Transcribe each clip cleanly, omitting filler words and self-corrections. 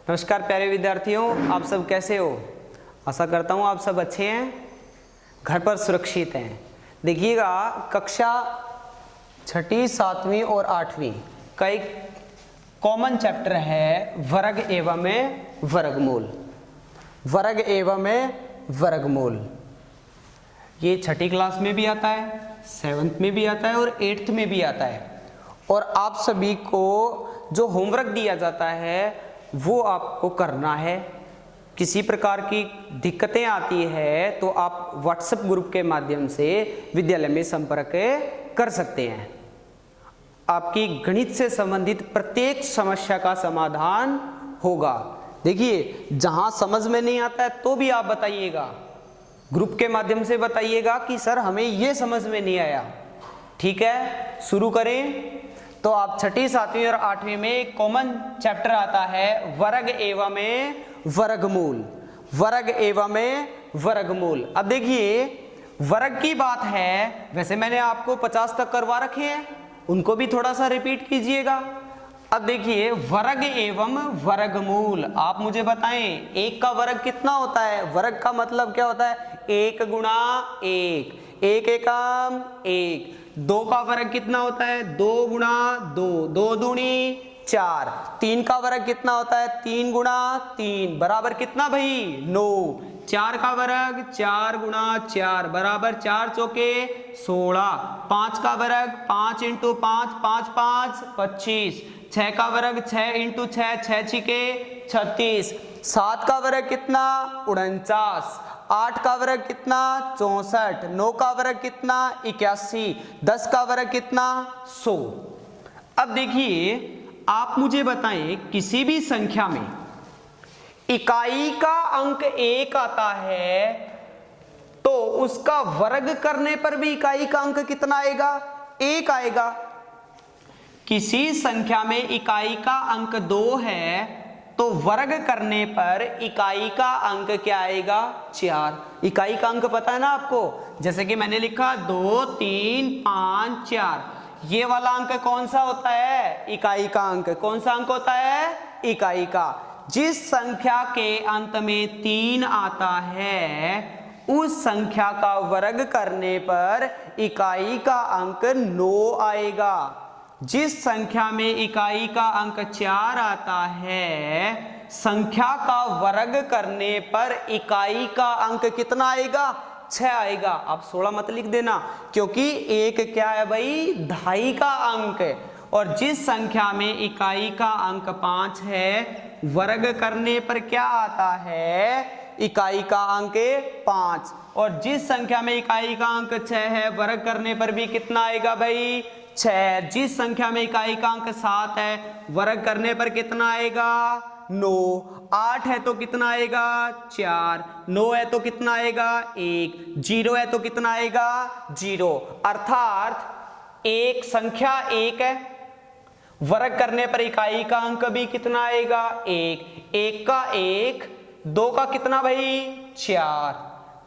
नमस्कार प्यारे विद्यार्थियों, आप सब कैसे हो। आशा करता हूँ आप सब अच्छे हैं, घर पर सुरक्षित हैं। देखिएगा, कक्षा 6ठी 7वीं और 8वीं का एक कॉमन चैप्टर है वर्ग एवं वर्गमूल। वर्ग एवं वर्गमूल ये 6ठी क्लास में भी आता है, 7th में भी आता है और 8th में भी आता है। और आप सभी को जो होमवर्क दिया जाता है वो आपको करना है। किसी प्रकार की दिक्कतें आती है तो आप व्हाट्सएप ग्रुप के माध्यम से विद्यालय में संपर्क कर सकते हैं। आपकी गणित से संबंधित प्रत्येक समस्या का समाधान होगा। देखिए, जहां समझ में नहीं आता है तो भी आप बताइएगा, ग्रुप के माध्यम से बताइएगा कि सर हमें ये समझ में नहीं आया। ठीक है, शुरू करें। तो आप 6ठी 7वीं और 8वीं में एक कॉमन चैप्टर आता है वर्ग एवं वर्गमूल। वर्ग एवं वर्गमूल। अब देखिए, वर्ग की बात है, वैसे मैंने आपको 50 तक करवा रखे हैं, उनको भी थोड़ा सा रिपीट कीजिएगा। अब देखिए, वर्ग एवं वर्गमूल, आप मुझे बताएं एक का वर्ग कितना होता है। वर्ग का मतलब क्या होता है? एक गुणा एक, एक एकम एक। दो का वर्ग कितना होता है? दो गुणा दो, दो दूनी चार। तीन का वर्ग कितना होता है? तीन गुणा तीन बराबर कितना भाई? 9। चार का वर्ग चार गुणा चार बराबर चार चौके 16। पांच का वर्ग 5 इंटू 5, 5 5 25। 6 का वर्ग 6 इंटू 6, 6 छिके 36। 7 का वर्ग कितना? 49। 8 का वर्ग कितना? 64। 9 का वर्ग कितना? 81। 10 का वर्ग कितना? 100। अब देखिए, आप मुझे बताएं, किसी भी संख्या में इकाई का अंक 1 आता है तो उसका वर्ग करने पर भी इकाई का अंक कितना आएगा? 1 आएगा। किसी संख्या में इकाई का अंक 2 है तो वर्ग करने पर इकाई का अंक क्या आएगा? 4। इकाई का अंक पता है ना आपको, जैसे कि मैंने लिखा 2 3 5 4। ये वाला अंक कौन सा होता है? इकाई का अंक। कौन सा अंक होता है? इकाई का। जिस संख्या के अंत में 3 आता है उस संख्या का वर्ग करने पर इकाई का अंक 9 आएगा। जिस संख्या में इकाई का अंक 4 आता है, संख्या का वर्ग करने पर इकाई का अंक कितना आएगा? 6 आएगा। आप 16 मत लिख देना, क्योंकि एक क्या है भाई? ढाई का अंक है। और जिस संख्या में इकाई का अंक 5 है, वर्ग करने पर क्या आता है? इकाई का अंक 5। और जिस संख्या में इकाई का अंक 6 है, वर्ग करने पर भी कितना आएगा भाई? 6। जिस संख्या में इकाई का अंक 7 है, वर्ग करने पर कितना आएगा? 9। 8 है तो कितना आएगा? 4। 9 है तो कितना आएगा? 1। 0 है तो कितना आएगा? 0। अर्थात एक संख्या 1 है, वर्ग करने पर इकाई का अंक भी कितना आएगा? 1। 1 का 1, 2 का कितना भाई? 4।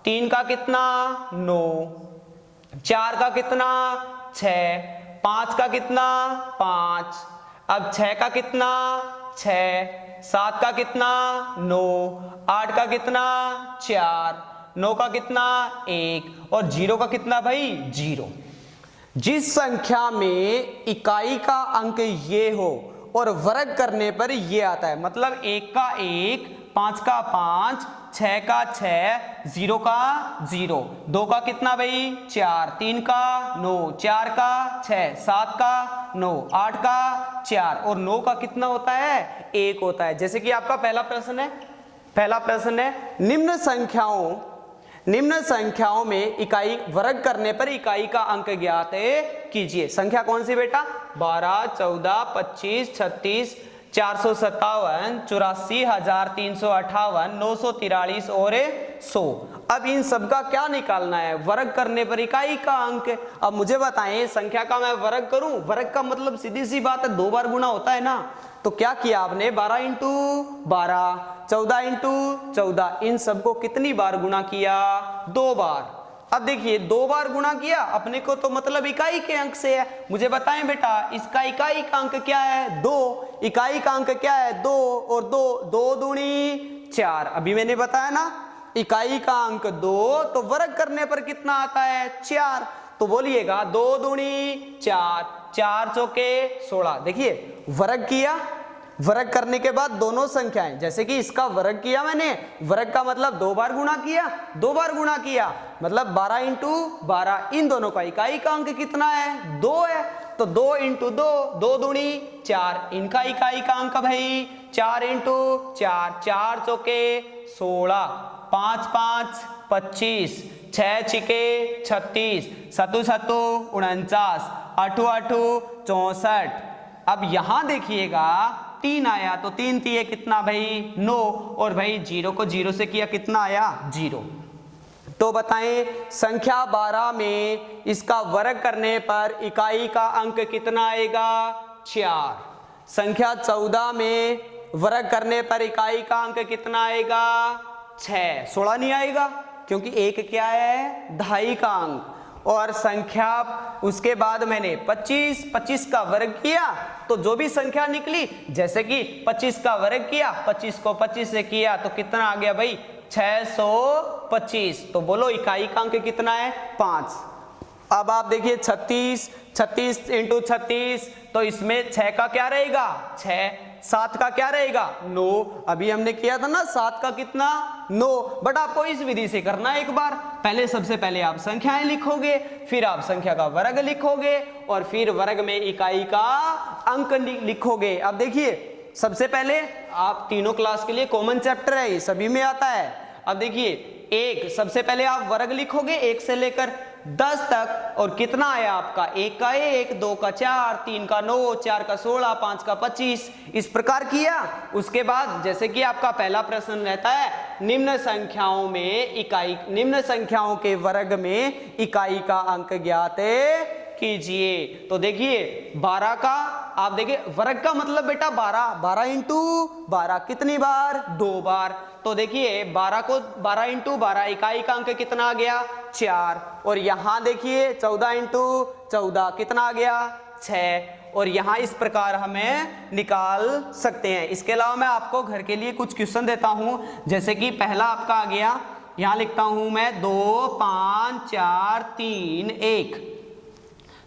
3 का कितना? 9। 4 का कितना? 6। 5 का कितना? 5। अब 6 का कितना? 6। 7 का कितना? 9। 8 का कितना? 4। 9 का कितना? 1। और 0 का कितना भाई? 0। जिस संख्या में इकाई का अंक ये हो और वर्ग करने पर ये आता है, मतलब 1 का 1, 5 का 5, 6 का 6, 0 का 0। 2 का कितना भाई? 4। 3 का 9, 4 का 6, 7 का 9, 8 का 4। और 9 का कितना होता है? 1 होता है। जैसे कि आपका पहला प्रश्न है, निम्न संख्याओं में इकाई वर्ग करने पर इकाई का अंक ज्ञात कीजिए। संख्या कौन सी बेटा? 12, 14, 25, 36, 457, 84,358, 943 और 100। अब इन सब का क्या निकालना है? वर्ग करने पर इकाई का अंक। अब मुझे बताएं, संख्या का मैं वर्ग करूं, वर्ग का मतलब सीधी सी बात है 2 बार गुना होता है ना। तो क्या किया आपने? 12 इंटू 12, 14 इंटू 14, इन सबको कितनी बार गुना किया? 2 बार। अब देखिए 2 बार गुणा किया, अपने को तो मतलब इकाई के अंक से है। मुझे बताएं बेटा इसका इकाई का अंक क्या है? 2। इकाई का अंक क्या है? 2 और 2, 2 दूनी 4। अभी मैंने बताया ना इकाई का अंक 2, तो वर्ग करने पर कितना आता है? 4। तो बोलिएगा 2 दूनी 4, 4 चौके 16। देखिए वर्ग किया, वर्ग करने के बाद दोनों संख्याएं, जैसे कि इसका वर्ग किया मैंने, वर्ग का मतलब 2 बार गुणा किया, 2 बार गुणा किया मतलब 12 इंटू 12, इन दोनों का इकाई का अंक कितना है? 2 है। तो 2 इंटू 2, 2 दूनी 4, इनका इकाई का अंक भाई 4 इंटू 4, 4 चौके 16, 5 5 25, 6 छिके 36, 7 7 49, 8 8 64। अब यहां देखिएगा 3 आया, तो 3 3 कितना भाई? 9, और भाई 0 को 0 से किया कितना आया? 0। तो बताएं संख्या 12 में इसका वर्ग करने पर इकाई का अंक कितना आएगा? 4। संख्या 14 में वर्ग करने पर इकाई का अंक कितना आएगा? 6। 16 नहीं आएगा क्योंकि 1 क्या है? दहाई का अंक। और संख्या उसके बाद मैंने 25 का वर्ग किया, तो जो भी संख्या निकली, जैसे कि 25 का वर्ग किया, 25 को 25 से किया तो कितना आ गया भाई? 625। तो बोलो इकाई का अंक कितना है? 5। अब आप देखिए 36 इंटू 36, तो इसमें 6 का क्या रहेगा? 6। 7 का क्या रहेगा? 9। अभी हमने किया था ना 7 का कितना? 9। बट आपको इस विधि से करना है। एक बार पहले सबसे पहले आप संख्याएं लिखोगे, फिर आप संख्या का वर्ग लिखोगे, और फिर वर्ग में इकाई का अंक लिखोगे। अब देखिए सबसे पहले आप तीनों क्लास के लिए कॉमन चैप्टर है, ये सभी में आता है। अब देखिए 1, सबसे पहले आप वर्ग लिखोगे 1 से लेकर 10 तक, और कितना आया आपका? 1 का 1, 2 का 4, 3 का 9, 4 का 16, 5 का 25, इस प्रकार किया। उसके बाद जैसे कि आपका पहला प्रश्न रहता है निम्न संख्याओं में इकाई, निम्न संख्याओं के वर्ग में इकाई का अंक ज्ञात कीजिए। तो देखिए 12 का आप देखिए वर्ग का मतलब बेटा 12, 12 इंटू 12 कितनी बार? 2 बार। तो देखिए 12 को 12 इंटू 12, इकाई का अंक कितना आ गया? 4। और यहाँ देखिए 14 इंटू 14 कितना आ गया? 6। और यहाँ इस प्रकार हमें निकाल सकते हैं। इसके अलावा मैं आपको घर के लिए कुछ क्वेश्चन देता हूँ, जैसे कि पहला आपका आ गया, यहाँ लिखता हूँ मैं 2 5 4 3 1,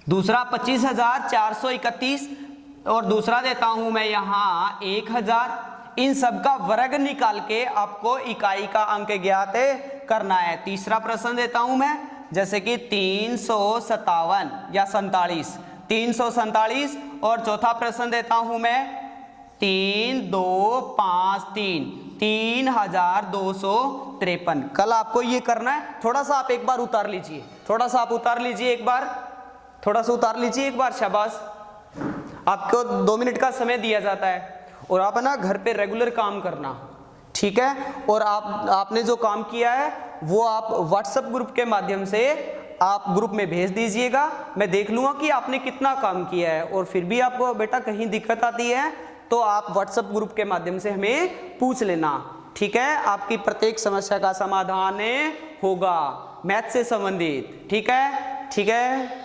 दूसरा 25,431, और दूसरा देता हूं मैं यहाँ 1000। इन सब का वर्ग निकाल के आपको इकाई का अंक ज्ञात करना है। तीसरा प्रश्न देता हूं मैं, जैसे कि 357 या 47, 347। और चौथा प्रश्न देता हूं मैं 3253, 3253। कल आपको ये करना है। थोड़ा सा आप एक बार उतार लीजिए, थोड़ा सा आप उतार लीजिए एक बार, थोड़ा सा उतार लीजिए एक बार, शाबाश। आपको 2 मिनट का समय दिया जाता है, और आप ना घर पे रेगुलर काम करना, ठीक है? और आपने जो काम किया है वो आप व्हाट्सएप ग्रुप के माध्यम से आप ग्रुप में भेज दीजिएगा। मैं देख लूंगा कि आपने कितना काम किया है, और फिर भी आपको बेटा कहीं दिक्कत आती है तो आप व्हाट्सएप ग्रुप के माध्यम से हमें पूछ लेना, ठीक है? आपकी प्रत्येक समस्या का समाधान होगा मैथ से संबंधित, ठीक है? ठीक है।